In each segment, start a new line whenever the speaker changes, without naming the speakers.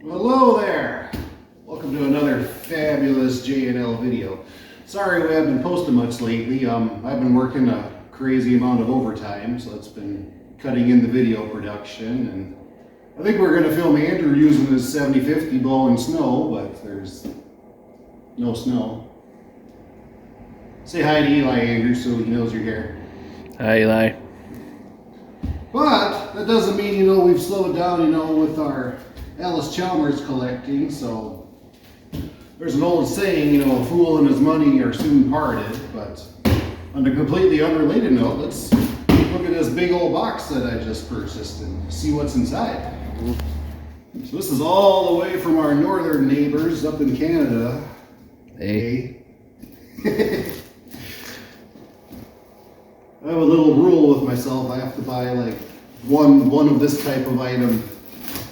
Hello there! Welcome to another fabulous J&L video. Sorry we haven't been posting much lately. I've been working a crazy amount of overtime, so it's been cutting in the video production. And I think we're going to film Andrew using his 7050 blowing snow, but there's no snow. Say hi to Eli, Andrew, so he knows you're here.
Hi, Eli.
But that doesn't mean, we've slowed down, with our Allis Chalmers collecting. So there's an old saying, a fool and his money are soon parted. But on a completely unrelated note, let's look at this big old box that I just purchased and see what's inside. So this is all the way from our northern neighbors up in Canada.
Hey.
I have a little rule with myself. I have to buy like one of this type of item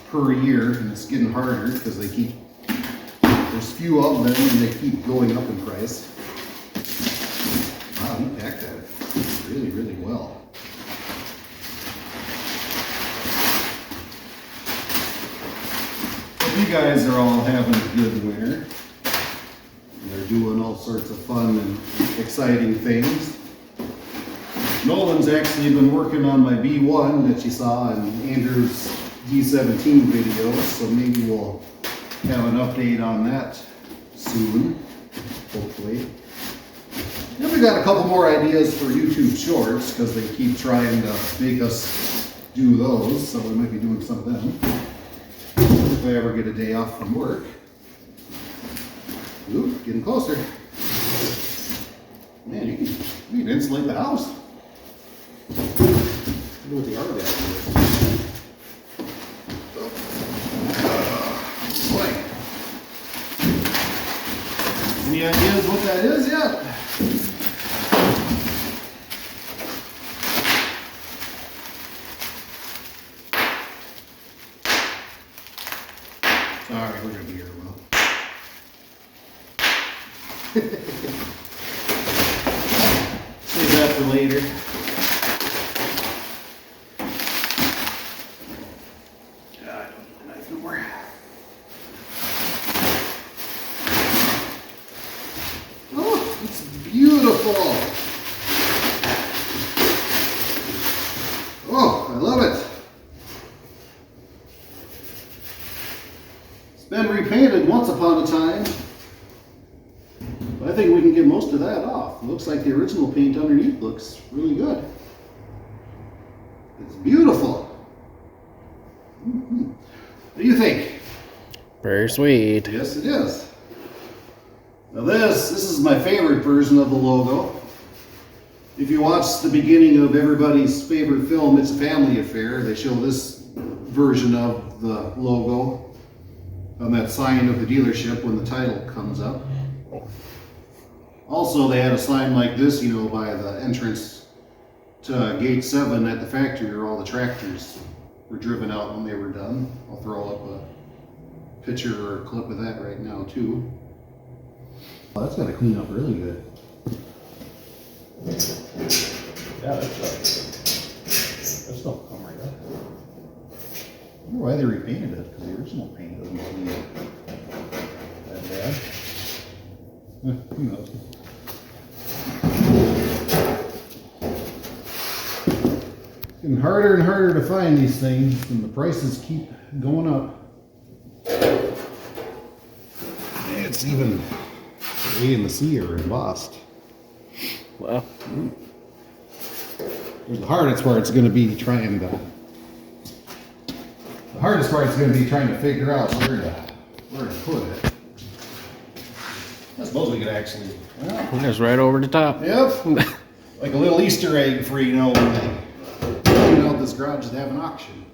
per year, and it's getting harder because there's few of them and they keep going up in price. Wow, he packed that really, really well. Hope you guys are all having a good winter. They're doing all sorts of fun and exciting things. Nolan's actually been working on my B1 that you saw in Andrew's D17 video, so maybe we'll have an update on that soon, hopefully. Then we got a couple more ideas for YouTube shorts because they keep trying to make us do those, so we might be doing some of them if I ever get a day off from work. Ooh, getting closer. Man, you can insulate the house. What the art boy. Any ideas what that is yet? Alright, we're gonna be here a while. Save that for later. Oh, it's beautiful. Oh, I love it. It's been repainted once upon a time, but I think we can get most of that off. It looks like the original paint underneath looks really good. It's beautiful. What do you think?
Very sweet.
Yes, it is. Now this is my favorite version of the logo. If you watch the beginning of everybody's favorite film, It's a Family Affair, they show this version of the logo on that sign of the dealership when the title comes up. Also, they had a sign like this, by the entrance to Gate 7 at the factory where all the tractors were driven out when they were done. I'll throw up a picture or a clip of that right now too. Oh, that's got to clean up really good. Yeah, that's don't come right up. I wonder why they repainted it, because the original paint doesn't seem that bad. Who knows? It's getting harder and harder to find these things, and the prices keep going up. It's even the A and the C are embossed.
Well,
the hardest part is going to be trying to. The hardest part is going to be trying to figure out where to put it. I suppose we could actually.
it's right over the top.
Yep. Like a little Easter egg for when they clean out this garage to have an auction.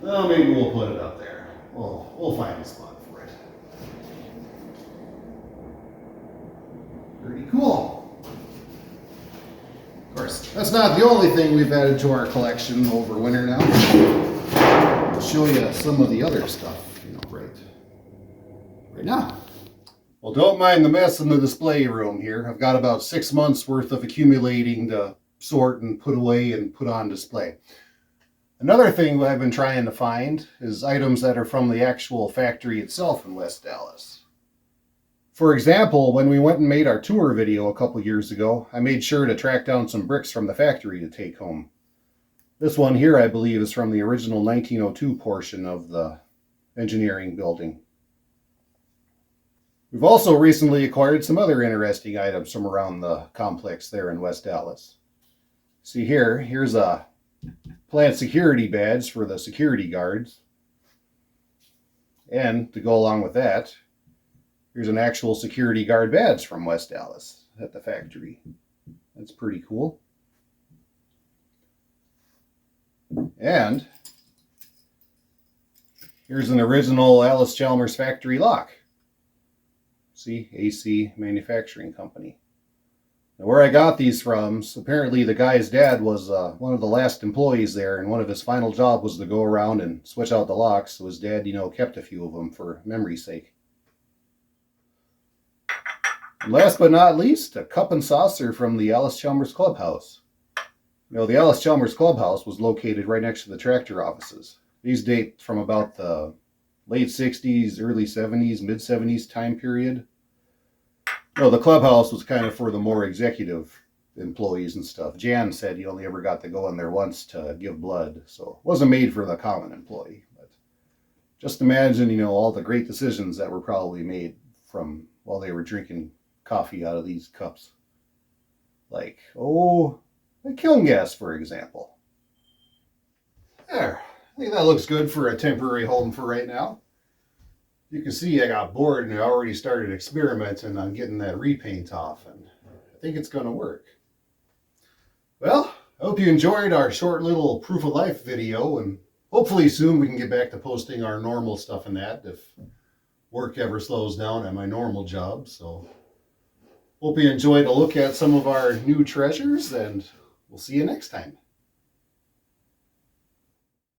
Well, maybe we'll put it up there. We'll find a spot for it. Pretty cool. Of course, that's not the only thing we've added to our collection over winter now. I'll show you some of the other stuff, right now. Well, don't mind the mess in the display room here. I've got about 6 months worth of accumulating to sort and put away and put on display. Another thing I've been trying to find is items that are from the actual factory itself in West Dallas. For example, when we went and made our tour video a couple years ago, I made sure to track down some bricks from the factory to take home. This one here, I believe, is from the original 1902 portion of the engineering building. We've also recently acquired some other interesting items from around the complex there in West Dallas. See here's a plant security badge for the security guards. And to go along with that, here's an actual security guard badge from West Dallas at the factory. That's pretty cool. And here's an original Allis Chalmers factory lock. See, AC Manufacturing Company. Now, where I got these from, apparently the guy's dad was one of the last employees there, and one of his final job was to go around and switch out the locks, so his dad, kept a few of them for memory's sake. And last but not least, a cup and saucer from the Allis Chalmers Clubhouse. The Allis Chalmers Clubhouse was located right next to the tractor offices. These date from about the late 60s, early 70s, mid 70s time period. The clubhouse was kind of for the more executive employees and stuff. Jan said he only ever got to go in there once to give blood, so it wasn't made for the common employee. But just imagine, all the great decisions that were probably made from while they were drinking coffee out of these cups. Like, the kiln gas, for example. There, I think that looks good for a temporary home for right now. You can see I got bored and I already started experimenting on getting that repaint off, and I think it's going to work. Well, I hope you enjoyed our short little proof of life video, and hopefully soon we can get back to posting our normal stuff in that if work ever slows down at my normal job. So hope you enjoyed a look at some of our new treasures, and we'll see you next time.